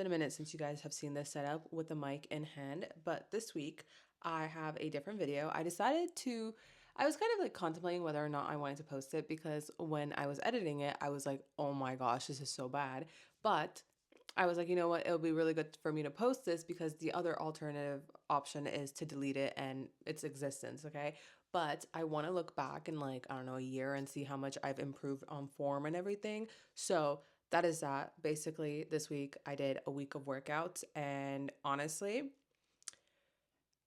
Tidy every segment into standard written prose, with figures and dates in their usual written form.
been a minute since you guys have seen this setup with the mic in hand, but this week I have a different video. I was kind of like contemplating whether or not I wanted to post it because when I was editing it, I was like, oh my gosh, this is so bad. But I was like, you know what, it'll be really good for me to post this because the other alternative option is to delete it and its existence, okay? But I want to look back in like, I don't know, a year and see how much I've improved on form and everything. So that is that. Basically, this week I did a week of workouts, and honestly,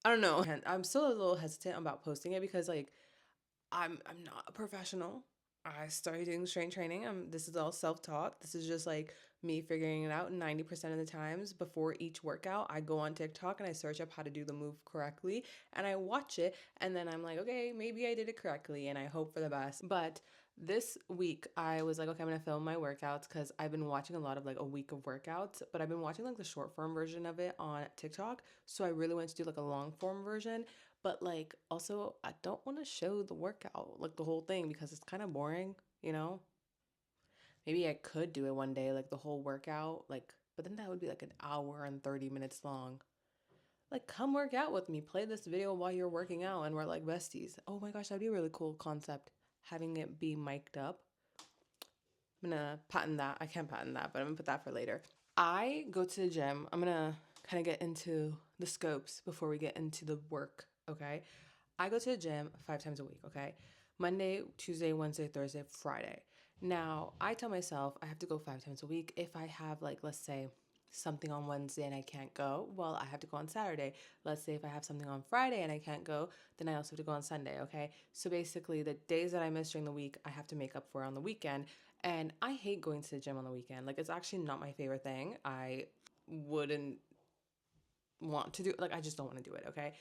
I don't know. And I'm still a little hesitant about posting it because like I'm not a professional. I started doing strength training. This is all self-taught. This is just like me figuring it out 90% of the times. Before each workout, I go on TikTok and I search up how to do the move correctly and I watch it, and then I'm like, okay, maybe I did it correctly and I hope for the best. But this week I was like, okay, I'm gonna film my workouts because I've been watching a lot of like a week of workouts, but I've been watching like the short form version of it on TikTok. So I really wanted to do like a long form version. But like also I don't want to show the workout, like the whole thing, because it's kind of boring, you know? Maybe I could do it one day, like the whole workout, like, but then that would be like an hour and 30 minutes long. Like, come work out with me, play this video while you're working out, and we're like besties. Oh my gosh, that'd be a really cool concept, having it be mic'd up. I'm gonna patent that. I can't patent that, but I'm gonna put that for later. I go to the gym. I'm gonna kind of get into the scopes before we get into the work, okay? I go to the gym 5 times a week, okay? Monday, Tuesday, Wednesday, Thursday, Friday. Now, I tell myself I have to go 5 times a week. If I have, like, let's say something on Wednesday and I can't go, well, I have to go on Saturday. Let's say if I have something on Friday and I can't go, then I also have to go on Sunday, okay? So basically, the days that I miss during the week, I have to make up for on the weekend. And I hate going to the gym on the weekend. Like, it's actually not my favorite thing. I wouldn't want to do, like, I just don't want to do it, okay?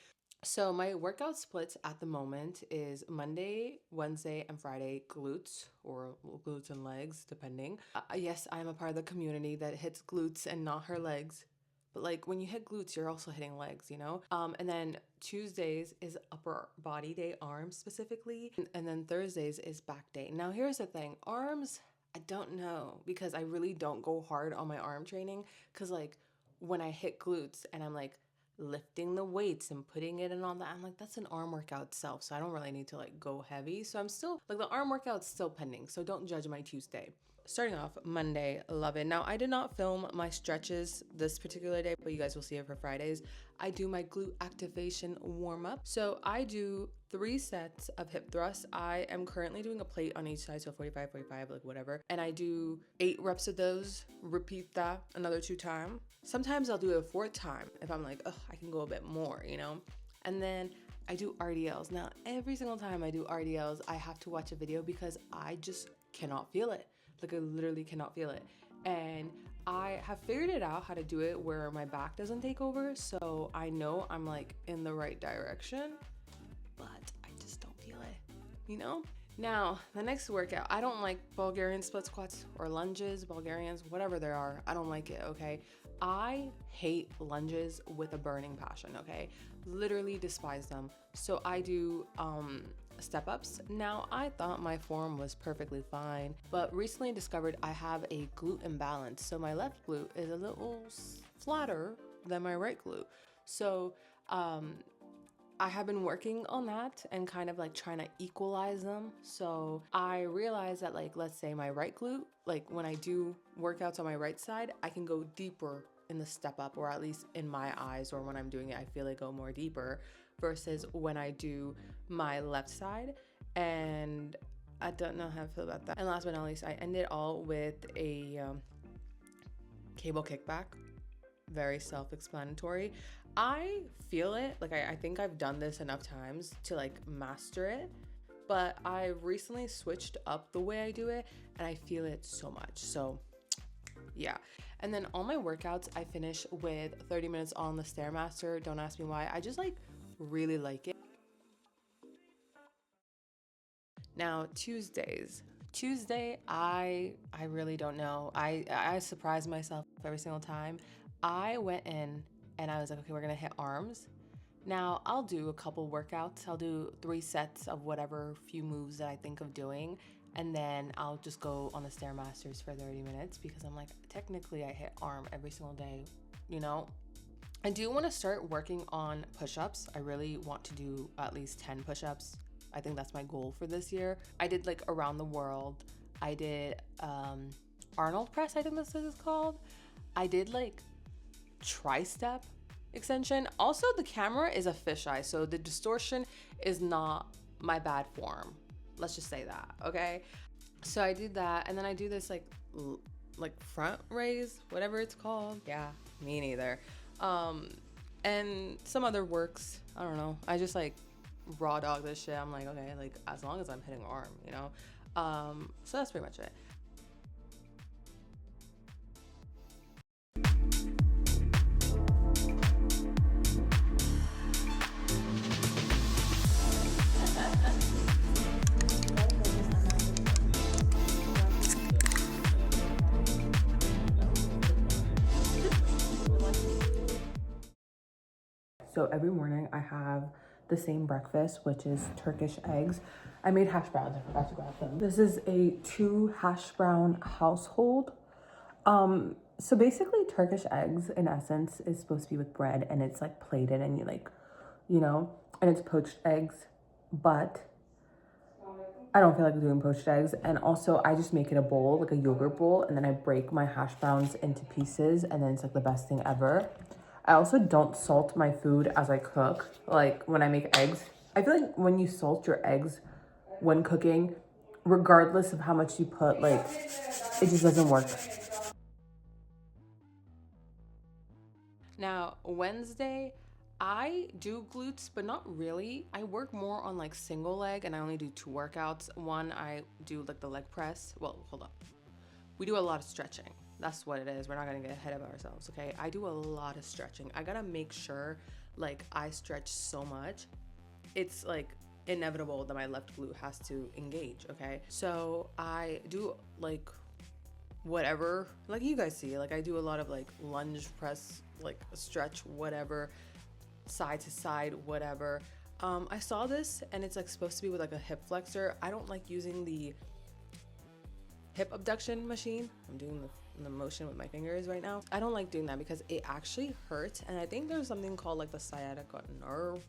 So my workout splits at the moment is Monday, Wednesday, and Friday glutes, or glutes and legs, depending. Yes, I'm a part of the community that hits glutes and not her legs. But like when you hit glutes, you're also hitting legs, you know? And then Tuesdays is upper body day, arms specifically. And then Thursdays is back day. Now here's the thing, arms, I don't know because I really don't go hard on my arm training. Cause like when I hit glutes and I'm like, lifting the weights and putting it in on that, I'm like, that's an arm workout itself, so I don't really need to like go heavy. So I'm still like, the arm workout's still pending, so don't judge my Tuesday. Starting off Monday, love it. Now I did not film my stretches this particular day, but you guys will see it for Fridays. I do my glute activation warm up. So I do 3 sets of hip thrusts. I am currently doing a plate on each side, so 45, 45, like whatever. And I do 8 reps of those, repeat that another 2 times. Sometimes I'll do it a 4th time if I'm like, oh, I can go a bit more, you know? And then I do RDLs. Now, every single time I do RDLs, I have to watch a video because I just cannot feel it. Like I literally cannot feel it. And I have figured it out how to do it where my back doesn't take over. So I know I'm like in the right direction, but I just don't feel it, you know? Now, the next workout, I don't like Bulgarian split squats or lunges, Bulgarians, whatever they are. I don't like it, okay? I hate lunges with a burning passion, okay? Literally despise them. So I do step ups. Now, I thought my form was perfectly fine, but recently discovered I have a glute imbalance. So my left glute is a little flatter than my right glute. So I have been working on that and kind of like trying to equalize them. So I realized that, like, let's say my right glute, like when I do workouts on my right side, I can go deeper in the step up, or at least in my eyes, or when I'm doing it, I feel it go more deeper versus when I do my left side. And I don't know how I feel about that. And last but not least, I end it all with a cable kickback. Very self-explanatory. I feel it, like I think I've done this enough times to like master it, but I recently switched up the way I do it and I feel it so much. So yeah. And then all my workouts I finish with 30 minutes on the Stairmaster. Don't ask me why, I just like really like it. Now Tuesday, I really don't know. I surprise myself every single time. I went in and I was like, okay, we're gonna hit arms. Now I'll do a couple workouts. I'll do 3 sets of whatever few moves that I think of doing. and then I'll just go on the Stairmasters for 30 minutes because I'm like, technically I hit arm every single day, you know? I do want to start working on push-ups. I really want to do at least 10 push-ups. I think that's my goal for this year. I did like around the world. I did Arnold press, I think this is called. I did like tri-step extension. Also, the camera is a fisheye, so the distortion is not my bad form. Let's just say that, okay? So I did that, and then I do this like front raise, whatever it's called. Yeah, me neither. And some other works. I don't know. I just like raw dog this shit. I'm like, okay, like as long as I'm hitting arm, you know? So that's pretty much it. So every morning I have the same breakfast, which is Turkish eggs. I made hash browns, I forgot to grab them. This is a 2 hash brown household. So basically Turkish eggs in essence is supposed to be with bread, and it's like plated and you like, you know, and it's poached eggs, but I don't feel like doing poached eggs. And also I just make it a bowl, like a yogurt bowl, and then I break my hash browns into pieces, and then it's like the best thing ever. I also don't salt my food as I cook, like when I make eggs. I feel like when you salt your eggs when cooking, regardless of how much you put, like, it just doesn't work. Now, Wednesday, I do glutes, but not really. I work more on like single leg, and I only do 2 workouts. One, I do like the leg press. Well, hold up. We do a lot of stretching. That's what it is. We're not gonna get ahead of ourselves, okay? I do a lot of stretching. I gotta make sure like I stretch so much. It's like inevitable that my left glute has to engage, okay? So I do like whatever, like you guys see, like I do a lot of like lunge press, like stretch, whatever, side to side, whatever. I saw this and it's like supposed to be with like a hip flexor. I don't like using the hip abduction machine. I'm doing the motion with my fingers right now. I don't like doing that because it actually hurts, and I think there's something called like the sciatica nerve,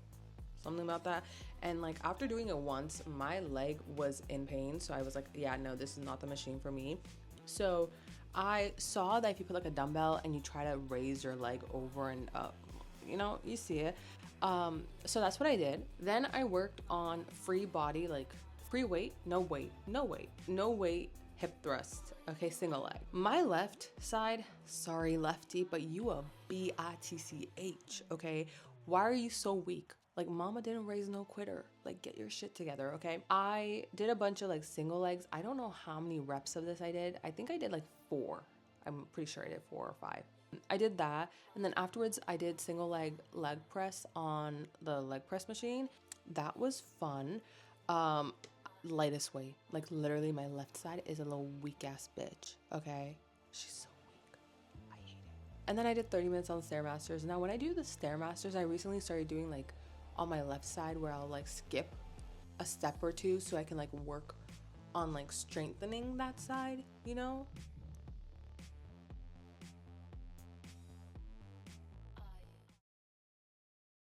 something about that. And like after doing it once, my leg was in pain, so I was like, yeah, no, this is not the machine for me. So I saw that if you put like a dumbbell and you try to raise your leg over and up, you know, you see it. So that's what I did. Then I worked on free body, like free weight, no weight hip thrust, okay, single leg. My left side, sorry lefty, but you a bitch, okay? Why are you so weak? Like, mama didn't raise no quitter. Like, get your shit together, okay? I did a bunch of like single legs. I don't know how many reps of this I did. I think I did like 4. I'm pretty sure I did 4 or 5. I did that, and then afterwards I did single leg press on the leg press machine. That was fun. Lightest weight, like literally my left side is a little weak ass bitch, okay? She's so weak, I hate it. And then I did 30 minutes on Stairmasters. Now when I do the Stairmasters, I recently started doing like on my left side where I'll like skip a step or two so I can like work on like strengthening that side, you know?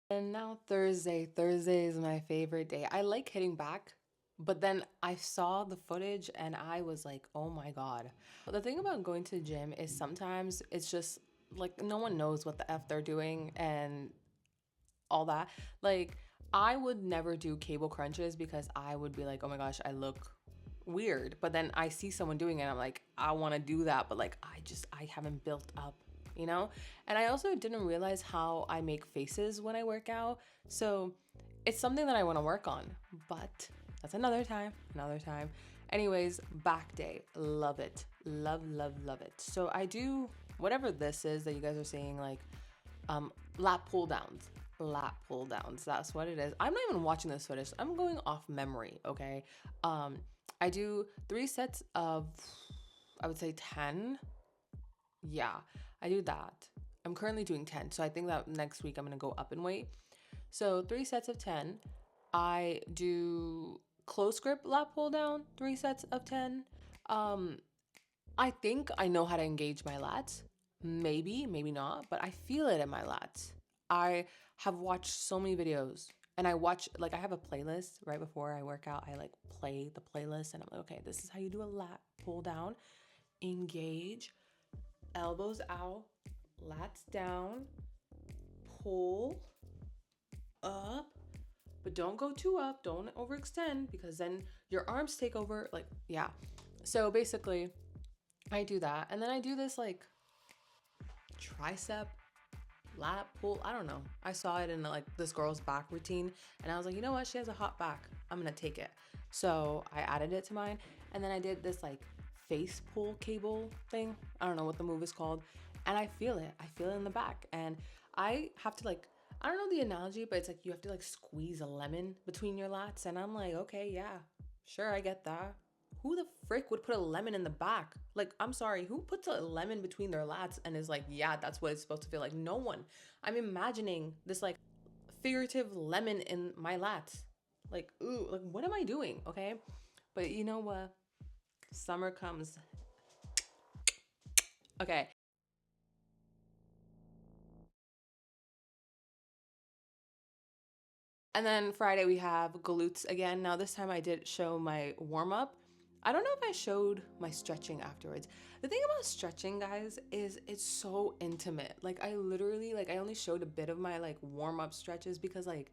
And now Thursday is my favorite day. I like hitting back, but then I saw the footage and I was like, oh my God. The thing about going to the gym is sometimes it's just like no one knows what the F they're doing and all that. Like I would never do cable crunches because I would be like, oh my gosh, I look weird. But then I see someone doing it and I'm like, I want to do that, but like I haven't built up, you know? And I also didn't realize how I make faces when I work out. So it's something that I want to work on, but that's another time. Anyways, back day, love it. Love it. So I do whatever this is that you guys are seeing, like lat pull downs. That's what it is. I'm not even watching this footage. I'm going off memory, okay? I do 3 sets of, I would say 10. Yeah, I do that. I'm currently doing 10, so I think that next week I'm gonna go up in weight. So 3 sets of 10. I do Close grip lat pull down, 3 sets of 10. Um, I think I know how to engage my lats. Maybe, maybe not, but I feel it in my lats. I have watched so many videos and I watch, like, I have a playlist right before I work out. I like play the playlist and I'm like, okay, this is how you do a lat pull down. Engage, elbows out, lats down, pull up, but don't go too up. Don't overextend because then your arms take over. Like, yeah. So basically, I do that. And then I do this like tricep lat pull. I don't know. I saw it in like this girl's back routine and I was like, you know what? She has a hot back. I'm going to take it. So I added it to mine. And then I did this like face pull cable thing. I don't know what the move is called. And I feel it. I feel it in the back. And I have to like, I don't know the analogy, but it's like you have to like squeeze a lemon between your lats. And I'm like, okay, yeah, sure, I get that. Who the frick would put a lemon in the back? Like, I'm sorry, who puts a lemon between their lats and is like, yeah, that's what it's supposed to feel like? No one. I'm imagining this like figurative lemon in my lats. Like, ooh, like what am I doing? Okay. But you know what? Summer comes. Okay. And then Friday we have glutes again. Now this time I did show my warm up. I don't know if I showed my stretching afterwards. The thing about stretching, guys, is it's so intimate. Like I literally, like I only showed a bit of my like warm up stretches because like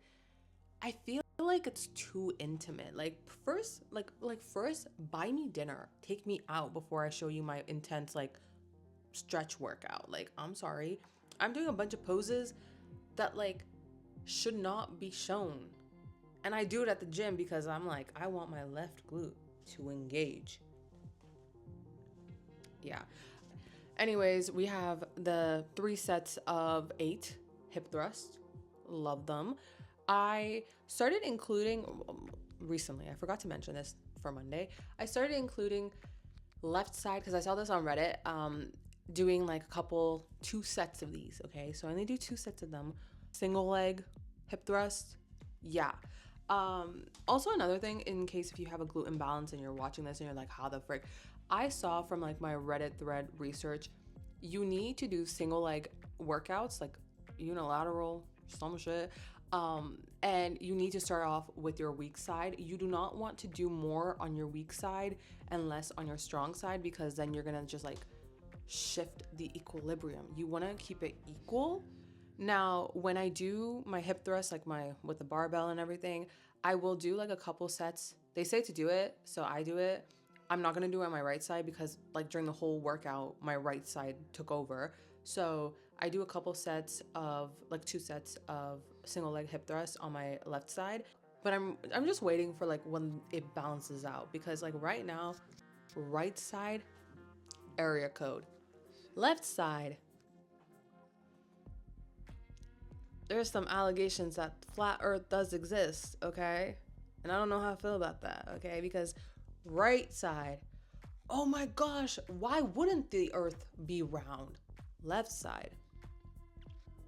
I feel like it's too intimate. Like first buy me dinner. Take me out before I show you my intense like stretch workout. Like I'm sorry. I'm doing a bunch of poses that like should not be shown. And I do it at the gym because I'm like, I want my left glute to engage. Yeah. Anyways, we have the 3 sets of 8 hip thrusts. Love them. I started including recently, I forgot to mention this for Monday. I started including left side because I saw this on Reddit. Doing like a couple 2 sets of these. Okay, so I only do 2 sets of them. Single leg hip thrust. Yeah. Also another thing, in case if you have a glute imbalance and you're watching this and you're like, how the frick? I saw from like my Reddit thread research, you need to do single leg workouts, like unilateral, some shit. And you need to start off with your weak side. You do not want to do more on your weak side and less on your strong side because then you're gonna just like shift the equilibrium. You wanna keep it equal. Now, when I do my hip thrust, like my with the barbell and everything, I will do like a couple sets. They say to do it, so I do it. I'm not gonna do it on my right side because like during the whole workout, my right side took over. So I do a couple sets of like 2 sets of single leg hip thrust on my left side. But I'm just waiting for like when it balances out because like right now, right side, area code. Left side, there's some allegations that flat earth does exist, okay? And I don't know how I feel about that, okay? Because right side, oh my gosh, why wouldn't the earth be round? Left side,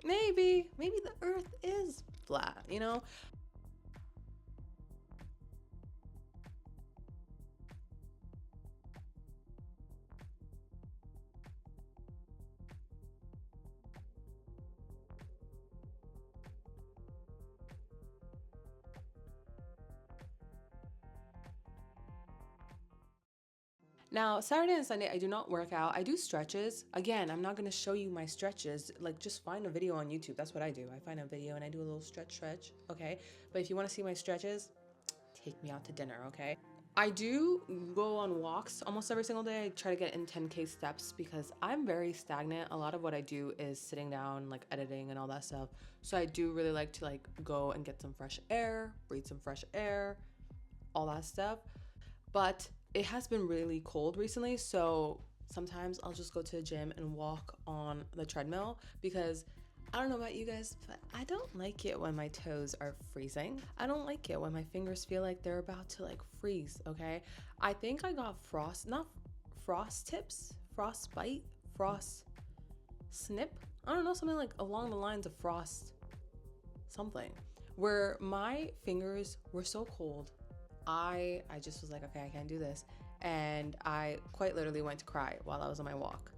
maybe the earth is flat, you know? Now, Saturday and Sunday, I do not work out. I do stretches. Again, I'm not going to show you my stretches. Like, just find a video on YouTube. That's what I do. I find a video and I do a little stretch, okay? But if you want to see my stretches, take me out to dinner, okay? I do go on walks almost every single day. I try to get in 10K steps because I'm very stagnant. A lot of what I do is sitting down, like editing and all that stuff. So I do really like to like go and get some fresh air, breathe some fresh air, all that stuff. But it has been really cold recently, so sometimes I'll just go to the gym and walk on the treadmill because I don't know about you guys, but I don't like it when my toes are freezing. I don't like it when my fingers feel like they're about to like freeze, okay? I think I got not frost tips, frostbite, frost snip. I don't know, something like along the lines of frost something, where my fingers were so cold. I just was like, okay, I can't do this. And I quite literally went to cry while I was on my walk.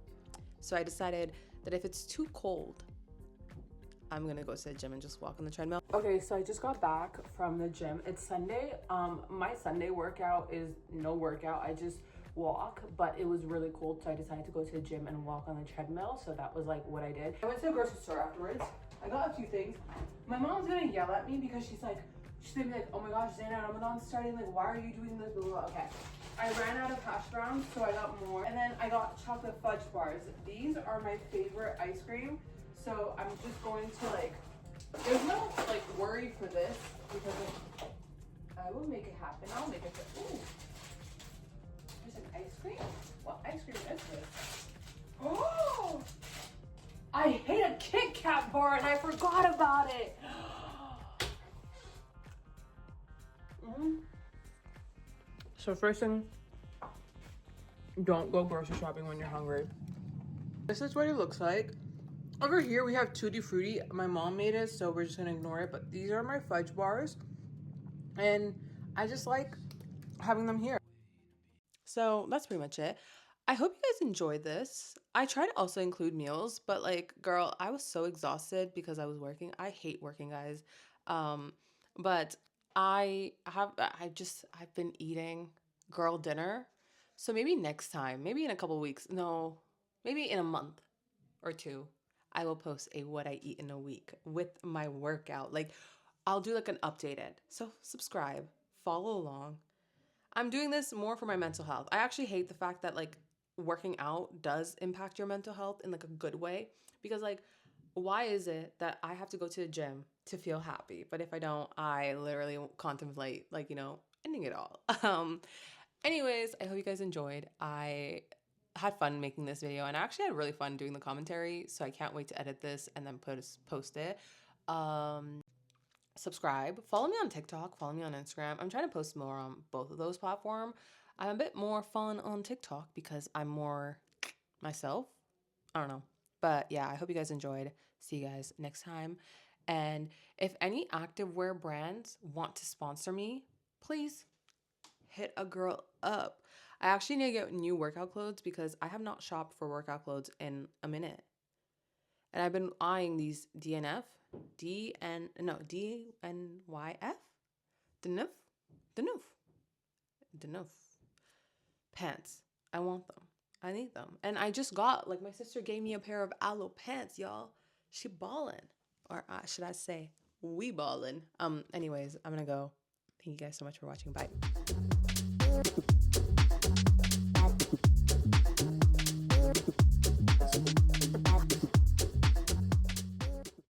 So I decided that if it's too cold, I'm gonna go to the gym and just walk on the treadmill. Okay, so I just got back from the gym. It's Sunday. My Sunday workout is no workout. I just walk, but it was really cold, so I decided to go to the gym and walk on the treadmill. So that was like what I did. I went to the grocery store afterwards. I got a few things. My mom's gonna yell at me because she's gonna be like, oh my gosh, Zaina, Ramadan's starting. Like, why are you doing this? Blah, blah, blah. Okay. I ran out of hash browns, so I got more. And then I got chocolate fudge bars. These are my favorite ice cream. So I'm just going to like, there's no like worry for this because I will make it happen. I'll make it. Ooh, there's an ice cream. What ice cream is this? Oh, I hate a Kit Kat bar and I forgot about it. So first thing, don't go grocery shopping when you're hungry. This is what it looks like. Over here we have Tutti Frutti. My mom made it, so we're just gonna ignore it. But these are my fudge bars, and I just like having them here. So that's pretty much it. I hope you guys enjoyed this. I try to also include meals, but like, girl, I was so exhausted because I was working. I hate working, guys. But I've been eating girl dinner. So maybe next time, maybe in a couple weeks, no, maybe in a month or two, I will post a what I eat in a week with my workout. Like, I'll do like an updated. So subscribe, follow along. I'm doing this more for my mental health. I actually hate the fact that like working out does impact your mental health in like a good way, because like, why is it that I have to go to the gym to feel happy, but if I don't, I literally contemplate like, ending it all. Anyways, I hope you guys enjoyed. I had fun making this video, and I actually had really fun doing the commentary, so I can't wait to edit this and then post it. Subscribe, follow me on TikTok, follow me on Instagram. I'm trying to post more on both of those platforms. I'm a bit more fun on TikTok because I'm more myself. I don't know. But yeah, I hope you guys enjoyed. See you guys next time. And if any activewear brands want to sponsor me, please hit a girl up. I actually need to get new workout clothes because I have not shopped for workout clothes in a minute. And I've been eyeing these DNYF, DNF pants. I want them. I need them. And I just got, like, my sister gave me a pair of Aloe pants, y'all. She ballin'. Or should I say, we ballin'. Anyways, I'm gonna go. Thank you guys so much for watching. Bye.